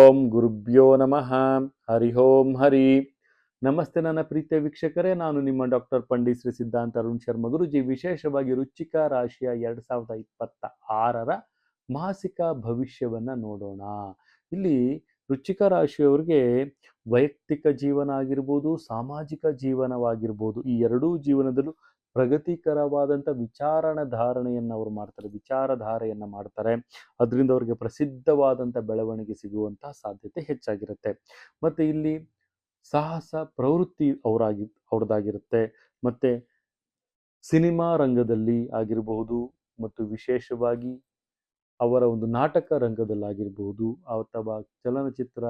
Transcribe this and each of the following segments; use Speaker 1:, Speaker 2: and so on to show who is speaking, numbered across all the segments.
Speaker 1: ಓಂ ಗುರುಭ್ಯೋ ನಮಃ. ಹರಿ ಓಂ ಹರಿ. ನಮಸ್ತೆ ನನ್ನ ಪ್ರೀತಿಯ ವೀಕ್ಷಕರೇ, ನಾನು ನಿಮ್ಮ ಡಾಕ್ಟರ್ ಪಂಡಿತ್ ಶ್ರೀ ಸಿದ್ಧಾಂತ ಅರುಣ್ ಶರ್ಮ ಗುರುಜಿ. ವಿಶೇಷವಾಗಿ ವೃಶ್ಚಿಕ ರಾಶಿಯ 2026ರ ಮಾಸಿಕ ಭವಿಷ್ಯವನ್ನ ನೋಡೋಣ. ಇಲ್ಲಿ ವೃಶ್ಚಿಕ ರಾಶಿಯವರಿಗೆ ವೈಯಕ್ತಿಕ ಜೀವನ ಆಗಿರ್ಬೋದು, ಸಾಮಾಜಿಕ ಜೀವನವಾಗಿರ್ಬೋದು, ಈ ಎರಡೂ ಜೀವನದಲ್ಲೂ ಪ್ರಗತಿಕರವಾದಂಥ ವಿಚಾರಧಾರಣೆಯನ್ನು ಅವರು ಮಾಡ್ತಾರೆ, ವಿಚಾರಧಾರೆಯನ್ನ ಮಾಡ್ತಾರೆ. ಅದರಿಂದ ಅವರಿಗೆ ಪ್ರಸಿದ್ಧವಾದಂಥ ಬೆಳವಣಿಗೆ ಸಿಗುವಂತಹ ಸಾಧ್ಯತೆ ಹೆಚ್ಚಾಗಿರುತ್ತೆ. ಮತ್ತೆ ಇಲ್ಲಿ ಸಾಹಸ ಪ್ರವೃತ್ತಿ ಅವ್ರದ್ದಾಗಿರುತ್ತೆ. ಮತ್ತೆ ಸಿನಿಮಾ ರಂಗದಲ್ಲಿ ಆಗಿರಬಹುದು, ಮತ್ತು ವಿಶೇಷವಾಗಿ ಅವರ ಒಂದು ನಾಟಕ ರಂಗದಲ್ಲಾಗಿರ್ಬಹುದು, ಅಥವಾ ಚಲನಚಿತ್ರ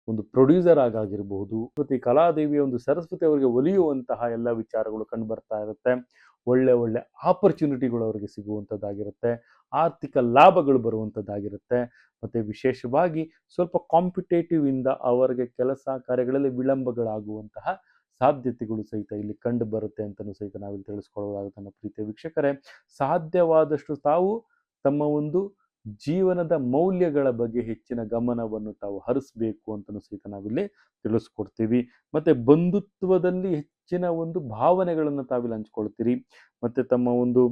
Speaker 1: ಒಂದು ಪ್ರೊಡ್ಯೂಸರ್ ಆಗಿರಬಹುದು, ಮತ್ತು ಕಲಾದೇವಿಯ ಒಂದು ಸರಸ್ವತಿ ಅವರಿಗೆ ಒಲಿಯುವಂತಹ ಎಲ್ಲ ವಿಚಾರಗಳು ಕಂಡು ಬರ್ತಾ ಇರುತ್ತೆ. ಒಳ್ಳೆ ಒಳ್ಳೆ ಆಪರ್ಚುನಿಟಿಗಳು ಅವರಿಗೆ ಸಿಗುವಂಥದ್ದಾಗಿರುತ್ತೆ, ಆರ್ಥಿಕ ಲಾಭಗಳು ಬರುವಂಥದ್ದಾಗಿರುತ್ತೆ. ಮತ್ತು ವಿಶೇಷವಾಗಿ ಸ್ವಲ್ಪ ಕಾಂಪಿಟೇಟಿವ್ ಇಂದ ಅವರಿಗೆ ಕೆಲಸ ಕಾರ್ಯಗಳಲ್ಲಿ ವಿಳಂಬಗಳಾಗುವಂತಹ ಸಾಧ್ಯತೆಗಳು ಸಹಿತ ಇಲ್ಲಿ ಕಂಡು ಬರುತ್ತೆ ಅಂತಲೂ ಸಹಿತ ನಾವಿಲ್ಲಿ ತಿಳಿಸ್ಕೊಳ್ಳೋದಾಗುತ್ತೆ. ನನ್ನ ಪ್ರೀತಿಯ ವೀಕ್ಷಕರೇ, ಸಾಧ್ಯವಾದಷ್ಟು ತಾವು ತಮ್ಮ ಒಂದು ಜೀವನದ ಮೌಲ್ಯಗಳ ಬಗ್ಗೆ ಹೆಚ್ಚಿನ ಗಮನವನ್ನು ತಾವು ಹರಿಸಬೇಕು ಅಂತಲೂ ಸಹಿತ ನಾವಿಲ್ಲಿ ತಿಳಿಸ್ಕೊಡ್ತೀವಿ. ಮತ್ತೆ ಬಂಧುತ್ವದಲ್ಲಿ ಹೆಚ್ಚಿನ ಒಂದು ಭಾವನೆಗಳನ್ನು ತಾವಿಲ್ಲಿ ಹಂಚ್ಕೊಳ್ತೀರಿ. ಮತ್ತೆ ತಮ್ಮ ಒಂದು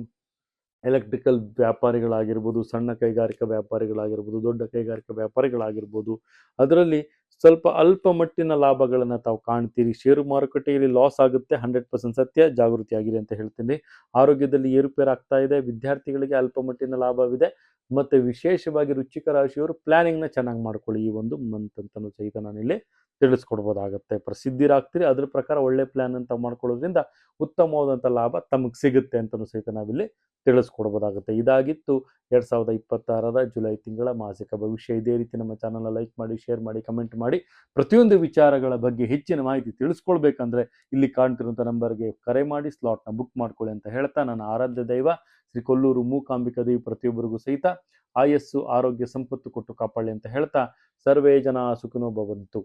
Speaker 1: ಎಲೆಕ್ಟ್ರಿಕಲ್ ವ್ಯಾಪಾರಿಗಳಾಗಿರ್ಬೋದು, ಸಣ್ಣ ಕೈಗಾರಿಕಾ ವ್ಯಾಪಾರಿಗಳಾಗಿರ್ಬೋದು, ದೊಡ್ಡ ಕೈಗಾರಿಕಾ ವ್ಯಾಪಾರಿಗಳಾಗಿರ್ಬೋದು, ಅದರಲ್ಲಿ ಸ್ವಲ್ಪ ಅಲ್ಪ ಮಟ್ಟಿನ ಲಾಭಗಳನ್ನು ತಾವು ಕಾಣ್ತೀರಿ. ಷೇರು ಮಾರುಕಟ್ಟೆಯಲ್ಲಿ ಲಾಸ್ ಆಗುತ್ತೆ, 100% ಸತ್ಯ, ಜಾಗೃತಿಯಾಗಿರಿ ಅಂತ ಹೇಳ್ತೀನಿ. ಆರೋಗ್ಯದಲ್ಲಿ ಏರುಪೇರು ಆಗ್ತಾ ಇದೆ, ವಿದ್ಯಾರ್ಥಿಗಳಿಗೆ ಅಲ್ಪ ಮಟ್ಟಿನ ಲಾಭವಿದೆ. ಮತ್ತು ವಿಶೇಷವಾಗಿ ವೃಶ್ಚಿಕ ರಾಶಿಯವರು ಪ್ಲಾನಿಂಗ್ನ ಚೆನ್ನಾಗಿ ಮಾಡ್ಕೊಳ್ಳಿ ಈ ಒಂದು ಮಂತ್ ಅಂತಲೂ ಸಹಿತ ನಾನಿಲ್ಲಿ ತಿಳಿಸ್ಕೊಡ್ಬೋದಾಗತ್ತೆ. ಪ್ರಸಿದ್ಧಿರಾಗ್ತೀರಿ, ಅದ್ರ ಪ್ರಕಾರ ಒಳ್ಳೆ ಪ್ಲಾನ್ ಅಂತ ಮಾಡ್ಕೊಳ್ಳೋದ್ರಿಂದ ಉತ್ತಮವಾದಂಥ ಲಾಭ ತಮಗೆ ಸಿಗುತ್ತೆ ಅಂತಲೂ ಸಹಿತ ನಾವಿಲ್ಲಿ ತಿಳಿಸ್ಕೊಡ್ಬೋದಾಗುತ್ತೆ. ಇದಾಗಿತ್ತು 2026ರ ಜುಲೈ ತಿಂಗಳ ಮಾಸಿಕ ಭವಿಷ್ಯ. ಇದೇ ರೀತಿ ನಮ್ಮ ಚಾನಲ್ನ ಲೈಕ್ ಮಾಡಿ, ಶೇರ್ ಮಾಡಿ, ಕಮೆಂಟ್ ಮಾಡಿ. ಪ್ರತಿಯೊಂದು ವಿಚಾರಗಳ ಬಗ್ಗೆ ಹೆಚ್ಚಿನ ಮಾಹಿತಿ ತಿಳಿಸ್ಕೊಳ್ಬೇಕಂದ್ರೆ ಇಲ್ಲಿ ಕಾಣ್ತಿರುವಂಥ ನಂಬರ್ಗೆ ಕರೆ ಮಾಡಿ ಸ್ಲಾಟ್ನ ಬುಕ್ ಮಾಡ್ಕೊಳ್ಳಿ ಅಂತ ಹೇಳ್ತಾ, ನನ್ನ ಆರಾಧ್ಯ ದೈವ ಶ್ರೀ ಕೊಲ್ಲೂರು ಮೂಕಾಂಬಿಕಾ ದೇವಿ ಪ್ರತಿಯೊಬ್ಬರಿಗೂ ಸಹಿತ ಆಯಸ್ಸು, ಆರೋಗ್ಯ, ಸಂಪತ್ತು ಕೊಟ್ಟು ಕಾಪಾಡಲಿ ಅಂತ ಹೇಳ್ತಾ, ಸರ್ವೇ ಜನ ಸುಖಿನೋ ಭವಂತು.